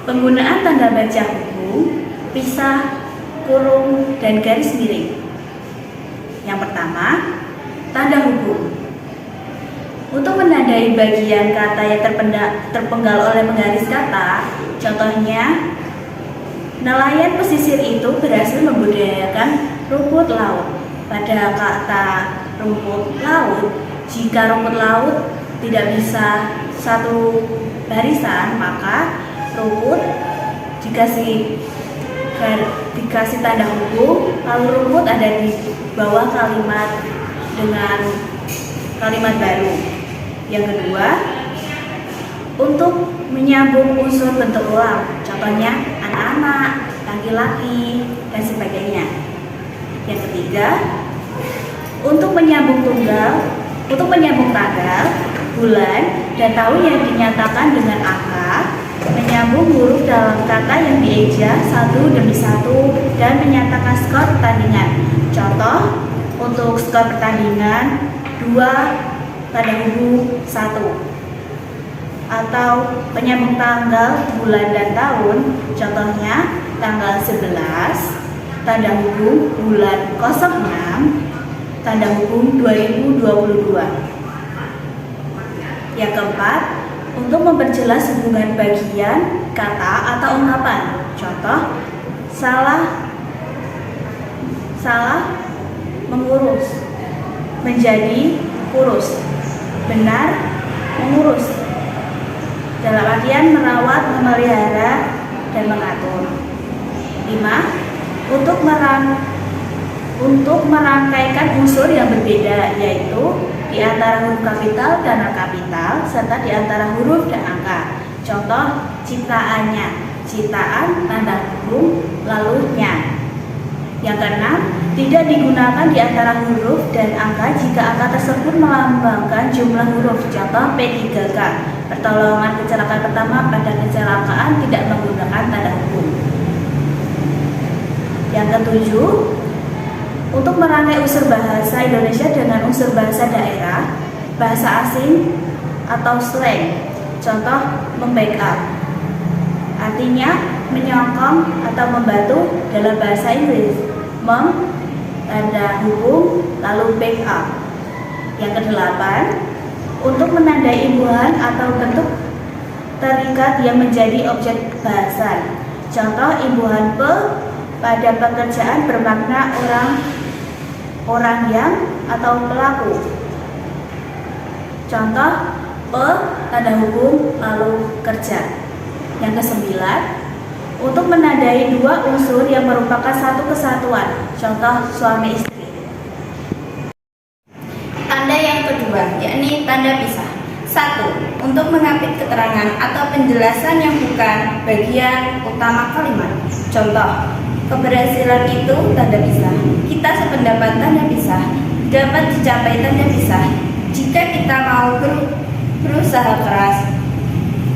Penggunaan tanda baca hubung, pisah, kurung, dan garis miring. Yang pertama, tanda hubung. Untuk menandai bagian kata yang terpenggal oleh penggaris kata, contohnya, nelayan pesisir itu berhasil membudidayakan rumput laut. Pada kata rumput laut, jika rumput laut tidak bisa satu barisan, maka rumput dikasih tanda hubung, lalu rumput ada di bawah kalimat dengan kalimat baru. Yang kedua, untuk menyambung unsur bentuk ulang, contohnya anak-anak, laki-laki, dan sebagainya. Yang ketiga, untuk menyambung tanggal, bulan, dan tahun yang dinyatakan dengan angka, menyambung huruf dalam kata yang dieja satu demi satu, dan menyatakan skor pertandingan. Contoh, untuk skor pertandingan 2 tanda hubung 1. Atau penyambung tanggal, bulan, dan tahun, contohnya tanggal 11 tanda hubung bulan 06 tanda hubung 2022. Yang keempat, untuk memperjelas hubungan bagian kata atau ungkapan. Contoh, salah mengurus menjadi kurus, benar mengurus dalam artian merawat, memelihara, dan mengatur. 5. Untuk merangkaikan unsur yang berbeda, yaitu di antara huruf kapital dan non-kapital, serta di antara huruf dan angka. Contoh, ciptaannya, ciptaan tanda hubung lalu nya. Yang keenam, tidak digunakan di antara huruf dan angka jika angka tersebut melambangkan jumlah huruf. Contoh, P3K, pertolongan kecelakaan pertama pada kecelakaan tidak menggunakan tanda hubung. Yang ketujuh, untuk merangkai unsur bahasa Indonesia dengan unsur bahasa daerah, bahasa asing, atau slang. Contoh, membackup, artinya menyokong atau membantu dalam bahasa Inggris. Tanda hubung, lalu backup. Yang kedelapan, untuk menandai imbuhan atau bentuk terikat yang menjadi objek bahasan. Contoh, imbuhan pe pada pekerjaan bermakna orang yang atau pelaku. Contoh, pe tanda hubung lalu kerja. Yang kesembilan, untuk menandai dua unsur yang merupakan satu kesatuan. Contoh, suami istri. Tanda yang kedua, yakni tanda pisah. 1. Untuk mengapit keterangan atau penjelasan yang bukan bagian utama kalimat. Contoh, keberhasilan itu tanda pisah. Kita sependapat tanda pisah. Dapat dicapai tanda pisah. Jika kita mau berusaha keras.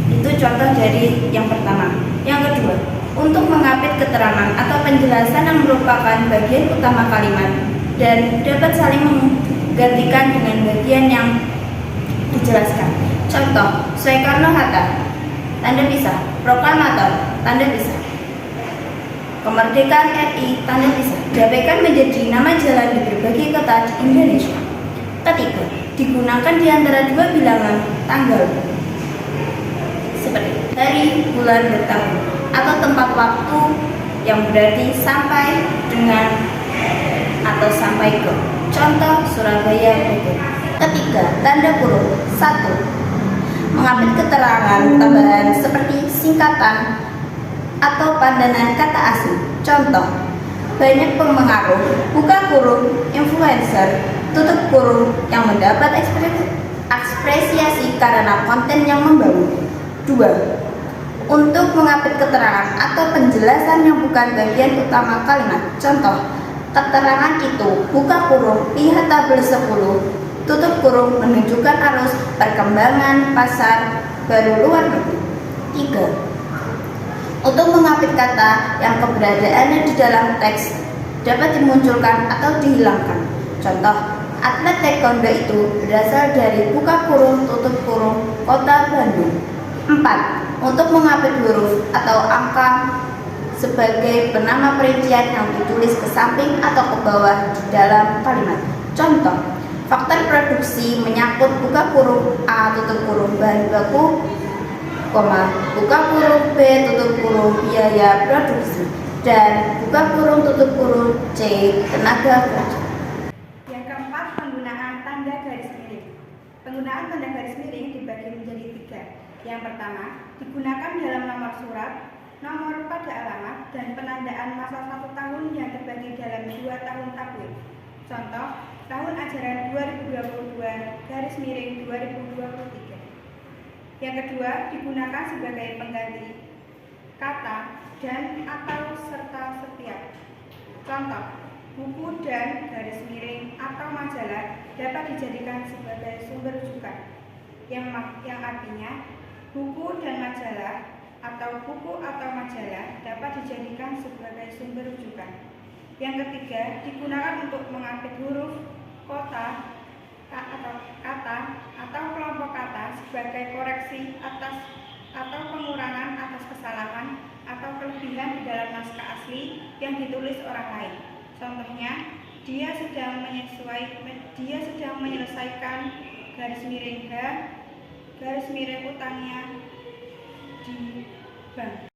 Itu contoh dari yang pertama. Yang kedua, untuk mengapit keterangan atau penjelasan yang merupakan bagian utama kalimat dan dapat saling menggantikan dengan bagian yang dijelaskan. Contoh, Soekarno-Hatta, tanda pisah. Proklamator, tanda pisah. Kemerdekaan RI, tanda pisah. Diabaikan menjadi nama jalan di berbagai kota di Indonesia. Ketiga, digunakan di antara dua bilangan tanggal seperti hari, bulan, dan tahun, atau tempat waktu yang berarti sampai dengan atau sampai ke. Contoh, Surabaya, Bogor. Ketiga, tanda kurung. 1. Mengambil keterangan tambahan seperti singkatan atau pandangan kata asing. Contoh, banyak pengaruh, buka kurung, influencer, tutup kurung, yang mendapat apresiasi karena konten yang membangun. 2. Untuk mengapit keterangan atau penjelasan yang bukan bagian utama kalimat. Contoh, keterangan itu, buka kurung, lihat tabel 10, tutup kurung, menunjukkan arus perkembangan pasar baru luar negeri. 3. Untuk mengapit kata yang keberadaannya di dalam teks dapat dimunculkan atau dihilangkan. Contoh, atlet taekwondo itu berasal dari buka kurung, tutup kurung, kota Bandung. 4. untuk mengapit huruf atau angka sebagai penama perincian yang ditulis ke samping atau ke bawah di dalam kalimat. Contoh, faktor produksi menyangkut buka kurung A tutup kurung bahan baku, buka kurung B tutup kurung biaya produksi, dan buka kurung tutup kurung C tenaga kerja. Yang keempat, penggunaan tanda garis miring. Penggunaan tanda garis miring dibagi menjadi 3. Yang pertama, digunakan dalam nomor surat, nomor pada alamat, dan penandaan masa 1 tahun yang terbagi dalam 2 tahun takwil. Contoh, tahun ajaran 2022/2023. Yang kedua, digunakan sebagai pengganti kata dan atau serta setiap. Contoh, buku dan garis miring atau majalah dapat dijadikan sebagai sumber rujukan, yang artinya buku dan majalah atau buku atau majalah dapat dijadikan sebagai sumber rujukan. Yang ketiga, digunakan untuk mengapit huruf, kata atau kelompok kata sebagai koreksi atas atau pengurangan atas kesalahan atau kelebihan di dalam naskah asli yang ditulis orang lain. Contohnya, dia sedang menyelesaikan garis miring H, garis miring utangnya di bank.